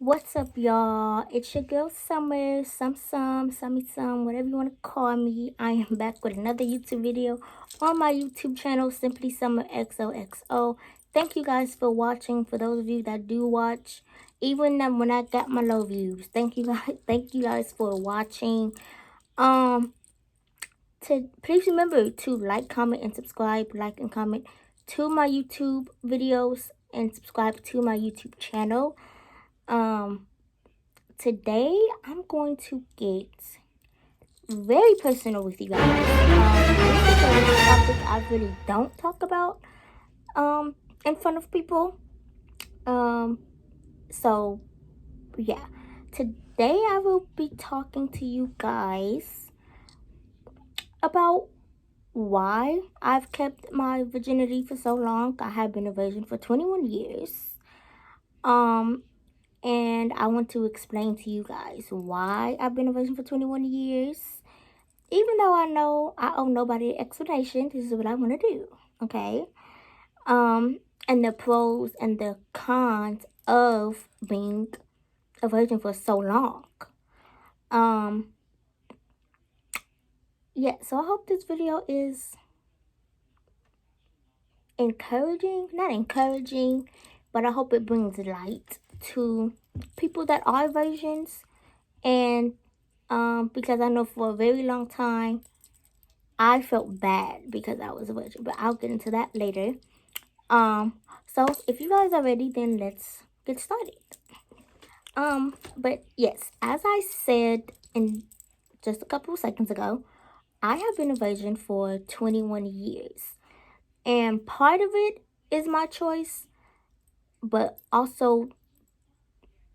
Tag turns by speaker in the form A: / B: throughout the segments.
A: What's up, y'all? It's your girl Summer, some, whatever you want to call me. I am back with another YouTube video on my YouTube channel, Simply Summer XOXO. Thank you guys for watching. For those of you that do watch, even when I got my low views, thank you guys. Thank you guys for watching. Um, please remember to like, comment, and subscribe. Like and comment to my YouTube videos and subscribe to my YouTube channel. Today I'm going to get very personal with you guys. This is a topic I really don't talk about in front of people. So yeah, today I will be talking to you guys about why I've kept my virginity for so long. I have been a virgin for 21 years. And I want to explain to you guys why I've been a virgin for 21 years. Even though I know I owe nobody an explanation, this is what I want to do, okay? And the pros and the cons of being a virgin for so long. Yeah, so I hope this video is encouraging, not encouraging, but I hope it brings light to people that are virgins. And because I know for a very long time I felt bad because I was a virgin, but I'll get into that later. So if you guys are ready, then let's get started. But yes, as I said in just a couple of seconds ago, I have been a virgin for 21 years. And part of it is my choice, but also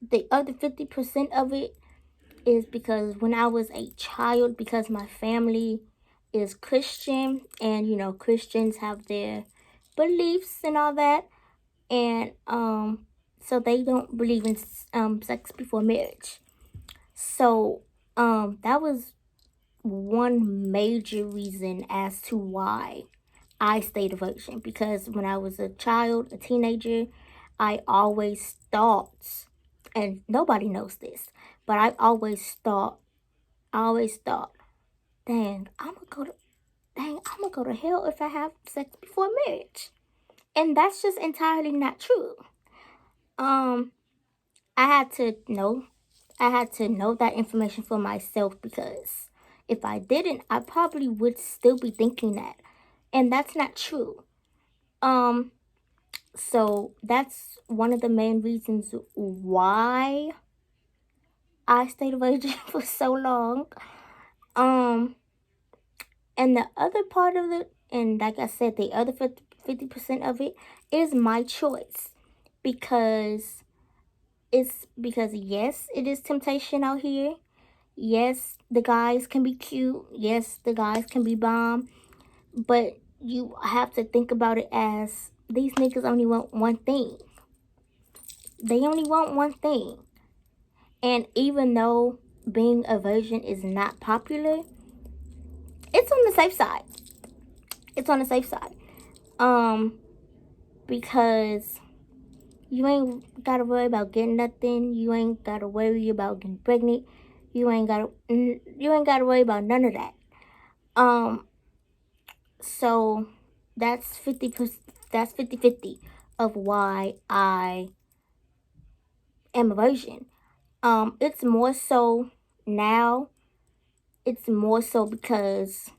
A: the other 50% of it is because when I was a child, because my family is Christian, and you know, Christians have their beliefs and all that, and so they don't believe in sex before marriage. So that was one major reason as to why I stayed a virgin, because when I was a child, a teenager, I always thought, and nobody knows this, but I always thought, dang, I'm gonna go to hell if I have sex before marriage. And that's just entirely not true. Um, I had to know, that information for myself, because if I didn't, I probably would still be thinking that. And that's not true. So that's one of the main reasons why I stayed a virgin for so long. And the other part of it, and like I said, the other 50% of it is my choice, because yes, it is temptation out here. Yes, the guys can be cute. Yes, the guys can be bomb. But you have to think about it as these niggas only want one thing. They only want one thing. And even though being a virgin is not popular, it's on the safe side. It's on the safe side. Because you ain't gotta worry about getting nothing. You ain't gotta worry about getting pregnant. You ain't gotta worry about none of that. So that's 50%. That's 50-50 of why I am a virgin. It's more so now. It's more so because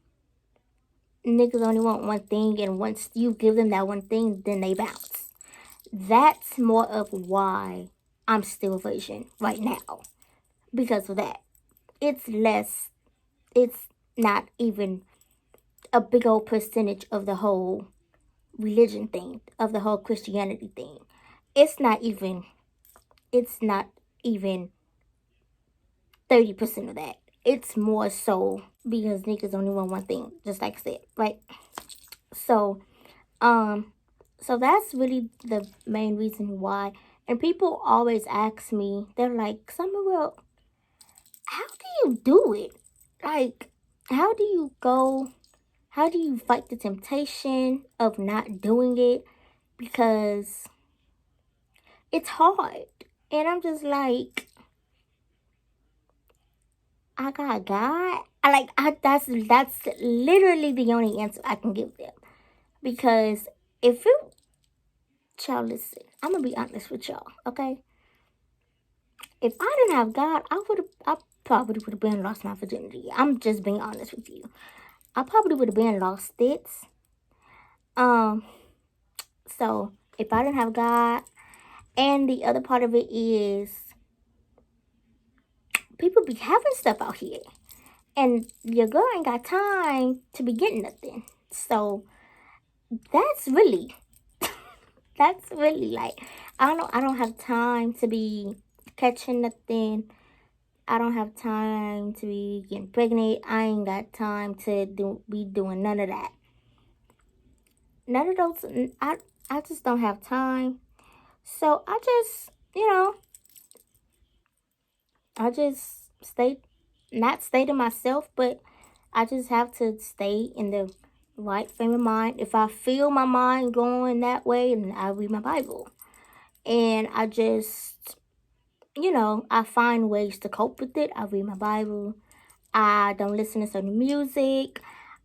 A: niggas only want one thing, and once you give them that one thing, then they bounce. That's more of why I'm still a virgin right now. Because of that. It's not even a big old percentage of the whole religion thing, of the whole Christianity thing. It's not even 30% of that. It's more so because niggas only want one thing, just like I said, right? So, so that's really the main reason why. And people always ask me, they're like, Summer, well, how do you do it? Like, how do you fight the temptation of not doing it? Because it's hard. And I'm just like, I got God. That's literally the only answer I can give them. Because if you, child, listen, I'm gonna be honest with y'all, okay? If I didn't have God, I probably would have been lost my virginity. I'm just being honest with you. I probably would have been lost it. Um, so if I didn't have God, and the other part of it is people be having stuff out here, and your girl ain't got time to be getting nothing. So that's really, that's really like, I don't have time to be catching nothing. I don't have time to be getting pregnant. I ain't got time to be doing none of that. None of those. I just don't have time. So I just, I just not stay to myself, but I just have to stay in the right frame of mind. If I feel my mind going that way, then I read my Bible. And I just, I find ways to cope with it. I read my Bible. I don't listen to certain music.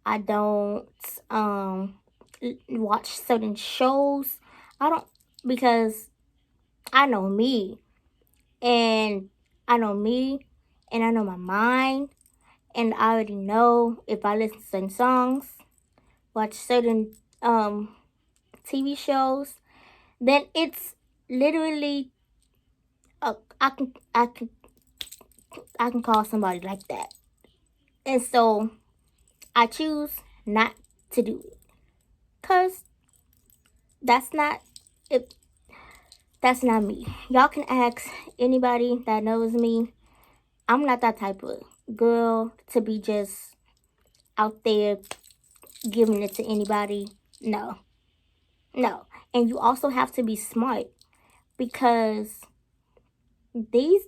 A: I don't watch certain shows. I don't, because I know me, and I know me and I know my mind, and I already know if I listen to certain songs, watch certain TV shows, then it's literally uh, I can I can I can call somebody like that. And so I choose not to do it. Cause that's not it that's not me. Y'all can ask anybody that knows me. I'm not that type of girl to be just out there giving it to anybody. No. No. And you also have to be smart because these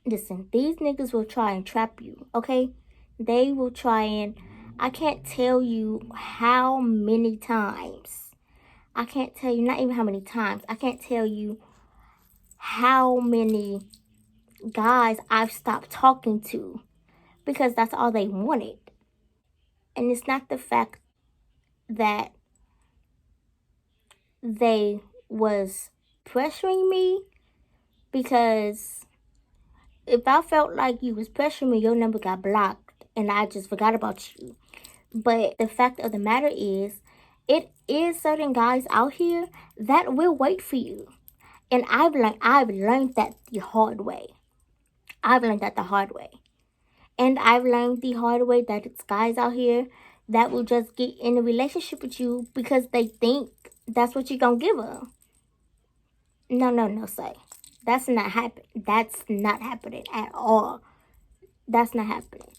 A: these niggas will try and trap you, okay? They will try and I can't tell you how many times. I can't tell you not even how many times. I can't tell you how many guys I've stopped talking to because that's all they wanted. And it's not the fact that they was pressuring me, because if I felt like you was pressuring me, your number got blocked and I just forgot about you. But the fact of the matter is, it is certain guys out here that will wait for you. And I've learned that the hard way. I've learned that the hard way. And I've learned the hard way that it's guys out here that will just get in a relationship with you because they think that's what you're gonna give them. No, no, no, say. That's not happening. That's not happening at all. That's not happening.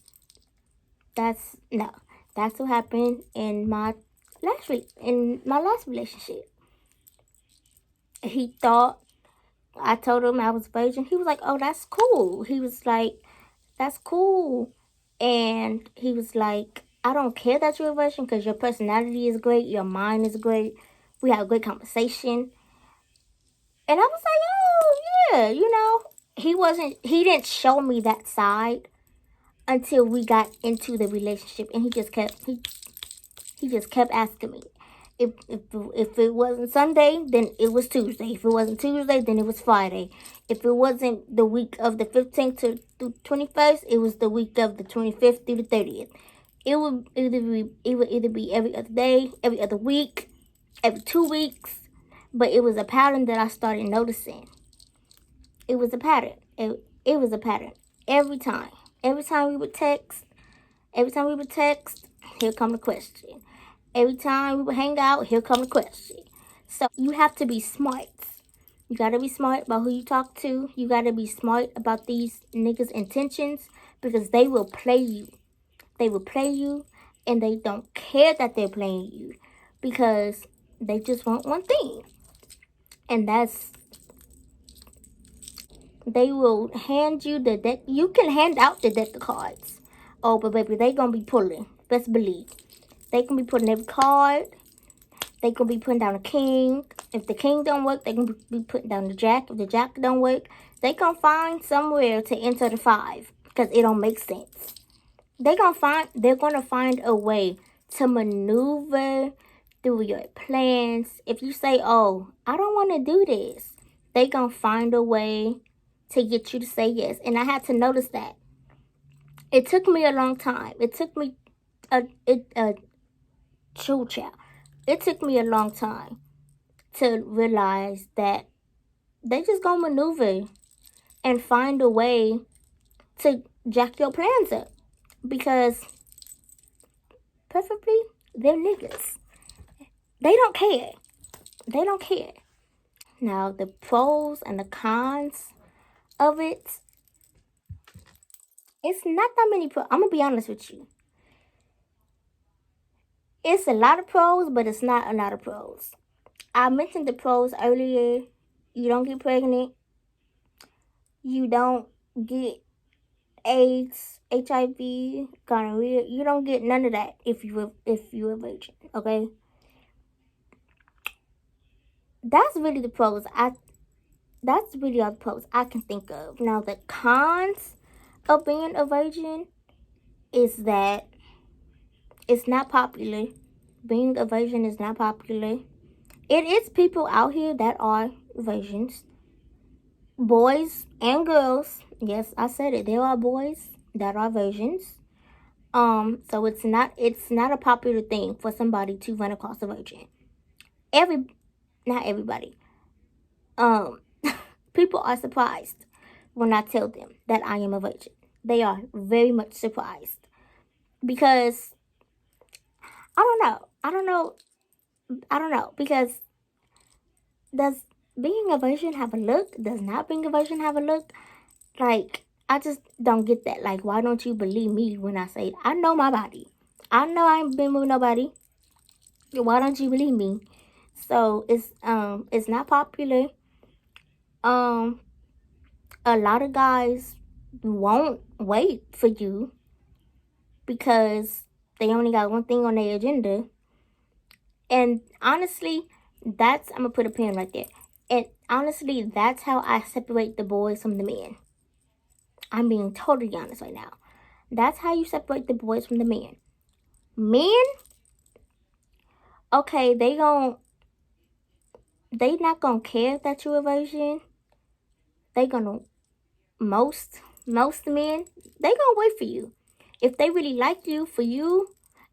A: That's no. That's what happened in my last relationship. He thought I told him I was a virgin. He was like, "Oh, that's cool." He was like, "That's cool," and he was like, "I don't care that you're a virgin because your personality is great, your mind is great. We have a great conversation." And I was like, "Oh yeah, He didn't show me that side until we got into the relationship, and he just kept asking me. If it wasn't Sunday, then it was Tuesday. If it wasn't Tuesday, then it was Friday. If it wasn't the week of the 15th to the 21st, it was the week of the 25th through the 30th. It would either be every other day, every other week, every 2 weeks. But it was a pattern that I started noticing. It was a pattern. It was a pattern every time. Every time we would text, here come the question. Every time we would hang out, here come the question. So you have to be smart. You gotta be smart about who you talk to. You gotta be smart about these niggas' intentions because they will play you. They will play you and they don't care that they're playing you because they just want one thing. And that's they will hand you the deck. You can hand out the deck of cards. Oh, but baby, they gonna be pulling. Best believe. They can be putting every card, they gonna be putting down a king. If the king don't work, they gonna be putting down the jack. If the jack don't work, they gonna find somewhere to enter the 5 because it don't make sense. They're gonna find a way to maneuver through your plans. If you say, "Oh, I don't want to do this," they gonna find a way to get you to say yes. And I had to notice that. It took me a long time. It took me It took me a long time to realize that they just gonna maneuver and find a way to jack your plans up, because preferably they're niggas. They don't care. They don't care. Now, the pros and the cons of it, it's not that many pros. I'm gonna be honest with you. It's a lot of pros, but it's not a lot of pros. I mentioned the pros earlier. You don't get pregnant. You don't get AIDS, HIV, gonorrhea. You don't get none of that if you're a virgin. Okay. That's really the pros. That's really all the pros I can think of. Now, the cons of being a virgin is that it's not popular. Being a virgin is not popular. It is people out here that are virgins, boys and girls. Yes, I said it. There are boys that are virgins. So it's not a popular thing for somebody to run across a virgin. Not everybody. People are surprised when I tell them that I am a virgin. They are very much surprised because I don't know because does being a virgin have a look? Does not being a virgin have a look? Like, I just don't get that. Like, why don't you believe me when I say I know my body? I know I ain't been with nobody. Why don't you believe me? So it's not popular. A lot of guys won't wait for you because they only got one thing on their agenda. And honestly, I'm gonna put a pin right there. And honestly, that's how I separate the boys from the men. I'm being totally honest right now. That's how you separate the boys from the men. Men, okay, they not gonna care that you're a virgin. Most men, they gonna wait for you. If they really like you for you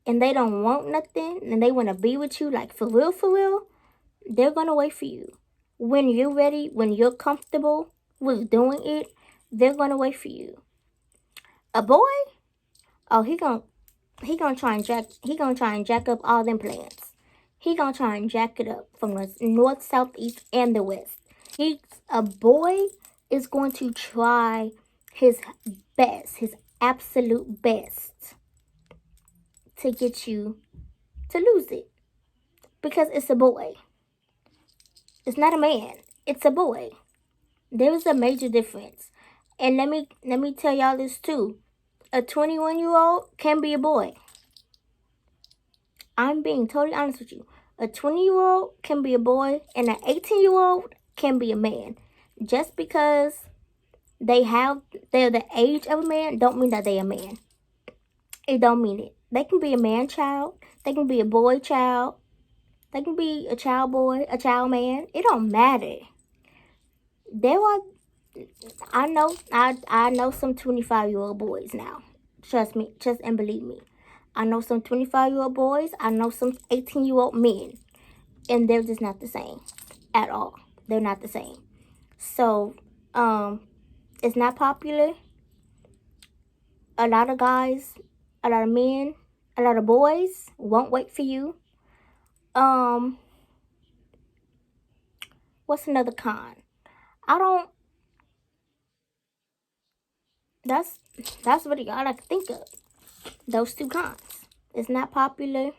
A: and they don't want nothing and they wanna be with you, like for real, they're gonna wait for you. When you're ready, when you're comfortable with doing it, they're gonna wait for you. A boy, oh, he gonna try and jack up all them plans. He gonna try and jack it up from the north, south, east, and the west. A boy is going to try his best, his absolute best, to get you to lose it, because it's a boy. It's not a man. It's a boy. There's a major difference. And let me tell y'all this too. A 21-year-old can be a boy. I'm being totally honest with you. A 20-year-old can be a boy, and an 18-year-old can be a man. Just because they're the age of a man, don't mean that they're a man. It don't mean it. They can be a man child. They can be a boy child. They can be a child boy, a child man. It don't matter. I know some 25-year-old boys now. Trust me, trust and believe me. I know some 25-year-old boys. I know some 18-year-old men. And they're just not the same at all. They're not the same. So, it's not popular. A lot of guys, a lot of men, a lot of boys won't wait for you. What's another con? That's really all I can think of. Those two cons. It's not popular.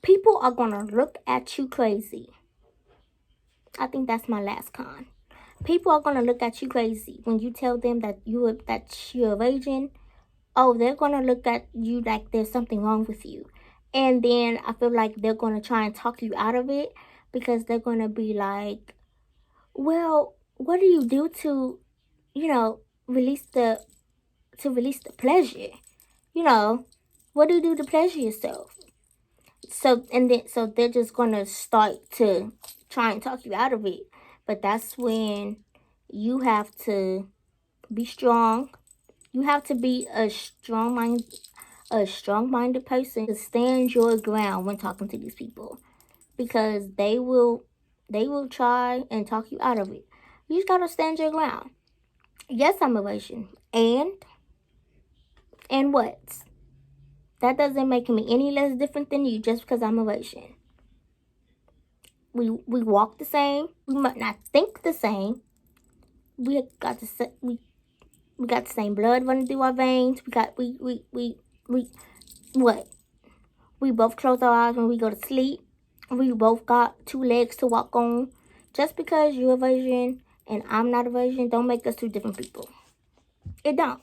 A: People are gonna look at you crazy. I think that's my last con. People are gonna look at you crazy when you tell them that you're a virgin. Oh, they're gonna look at you like there's something wrong with you. And then I feel like they're going to try and talk you out of it because they're going to be like, well, what do you do to, you know, release the pleasure? You know, what do you do to pleasure yourself? So they're just gonna start to try and talk you out of it. But that's when you have to be strong. You have to be a strong-minded person to stand your ground when talking to these people, because they will try and talk you out of it. You just gotta stand your ground. Yes, I'm a Asian, and what? That doesn't make me any less different than you just because I'm a Asian. We walk the same. We might not think the same. We got we got the same blood running through our veins. We what? We both close our eyes when we go to sleep. We both got two legs to walk on. Just because you're a Asian and I'm not a Asian don't make us two different people. It don't.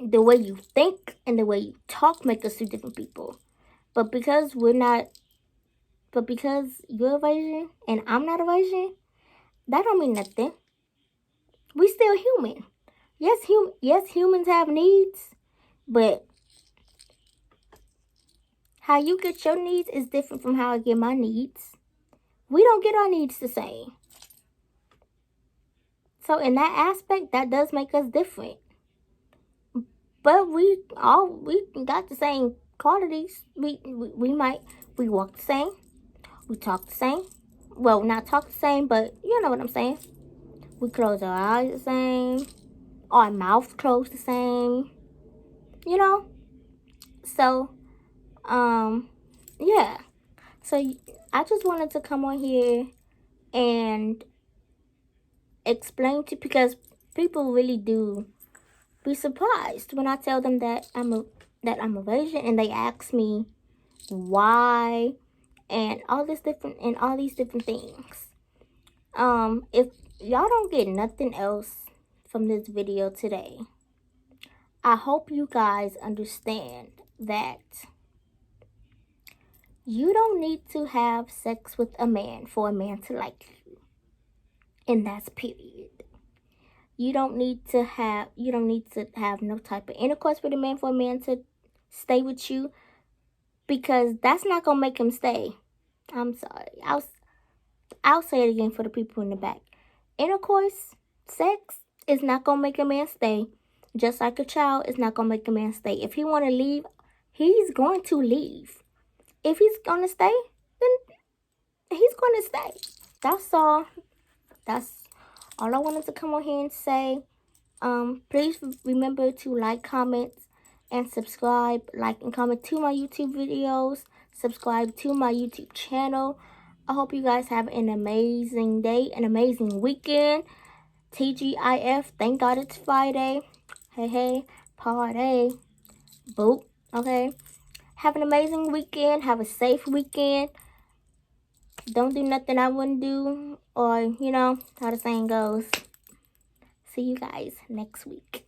A: The way you think and the way you talk make us two different people. But because you're a Asian and I'm not a Asian, that don't mean nothing. We still human. Yes, humans have needs, but how you get your needs is different from how I get my needs. We don't get our needs the same. So in that aspect, that does make us different. But we got the same qualities. We walk the same. We talk the same. Well, not talk the same, but you know what I'm saying. We close our eyes the same. Our mouth closed the same. You know? So, yeah. So I just wanted to come on here and explain to, because people really do be surprised when I tell them that I'm a Asian, and they ask me why and all these different things. If y'all don't get nothing else from this video today, I hope you guys understand that you don't need to have sex with a man for a man to like you. And that's period. You don't need to have no type of intercourse with a man for a man to stay with you, because that's not gonna make him stay. I'm sorry. I'll say it again for the people in the back. Intercourse, sex is not gonna make a man stay. Just like a child is not gonna make a man stay. If he wanna leave, he's going to leave. If he's gonna stay, then he's gonna stay. That's all. That's all I wanted to come on here and say. Please remember to like, comment, and subscribe. Like and comment to my YouTube videos. Subscribe to my YouTube channel. I hope you guys have an amazing day, an amazing weekend. TGIF, thank God it's Friday. Hey, party. Boop. Okay. Have an amazing weekend. Have a safe weekend. Don't do nothing I wouldn't do. Or, you know, how the saying goes. See you guys next week.